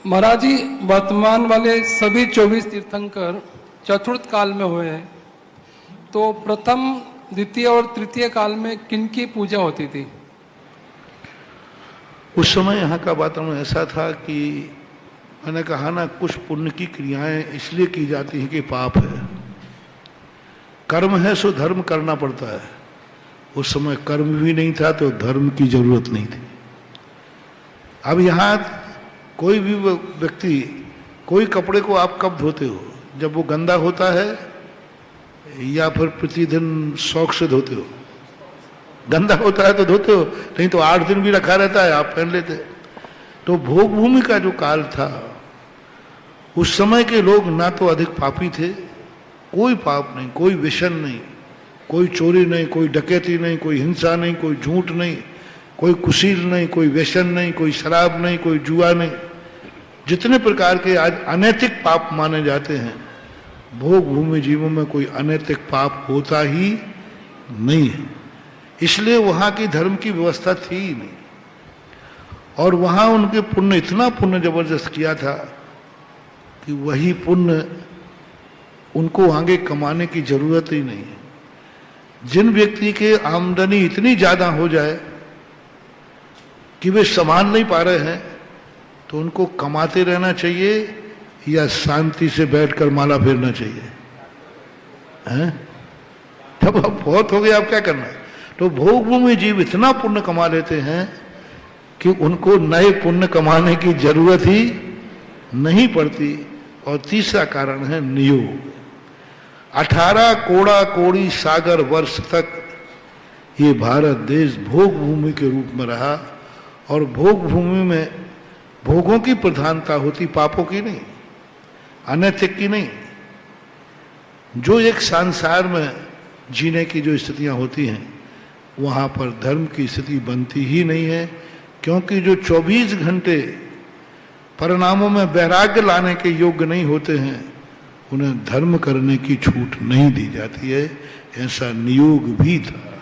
महाराज जी, वर्तमान वाले सभी 24 तीर्थंकर चतुर्थ काल में हुए हैं, तो प्रथम, द्वितीय और तृतीय काल में किनकी पूजा होती थी? उस समय यहाँ का वातावरण ऐसा था कि मैंने कहा ना, कुछ पुण्य की क्रियाएं इसलिए की जाती हैं कि पाप है, कर्म है सो धर्म करना पड़ता है। उस समय कर्म भी नहीं था तो धर्म की जरूरत नहीं थी। अब यहाँ कोई भी व्यक्ति कोई कपड़े को आप कब धोते हो? जब वो गंदा होता है या फिर प्रतिदिन शौक से धोते हो? गंदा होता है तो धोते हो, नहीं तो 8 दिन भी रखा रहता है, आप पहन लेते। तो भोग भूमि का जो काल था, उस समय के लोग ना तो अधिक पापी थे, कोई पाप नहीं, कोई व्यसन नहीं, कोई चोरी नहीं, कोई डकैती नहीं, कोई हिंसा नहीं, कोई झूठ नहीं, कोई कुशील नहीं, कोई व्यसन नहीं, कोई शराब नहीं, कोई जुआ नहीं। जितने प्रकार के आज अनैतिक पाप माने जाते हैं, भोग भूमि जीवों में कोई अनैतिक पाप होता ही नहीं है। इसलिए वहां की धर्म की व्यवस्था थी ही नहीं। और वहां उनके पुण्य, इतना पुण्य जबरदस्त किया था कि वही पुण्य उनको आगे कमाने की जरूरत ही नहीं है। जिन व्यक्ति के आमदनी इतनी ज्यादा हो जाए कि वे संभाल नहीं पा रहे हैं, तो उनको कमाते रहना चाहिए या शांति से बैठकर माला फेरना चाहिए? हैं? तब अब बहुत हो गया, अब क्या करना? तो भोग भूमि जीव इतना पुण्य कमा लेते हैं कि उनको नए पुण्य कमाने की जरूरत ही नहीं पड़ती। और तीसरा कारण है नियोग। 18 कोड़ा कोड़ी सागर वर्ष तक ये भारत देश भोग भूमि के रूप में रहा। और भोग भूमि में भोगों की प्रधानता होती, पापों की नहीं, अनैतिक की नहीं। जो एक संसार में जीने की जो स्थितियां होती हैं, वहां पर धर्म की स्थिति बनती ही नहीं है। क्योंकि जो 24 घंटे परिणामों में वैराग्य लाने के योग्य नहीं होते हैं, उन्हें धर्म करने की छूट नहीं दी जाती है। ऐसा नियोग भी था।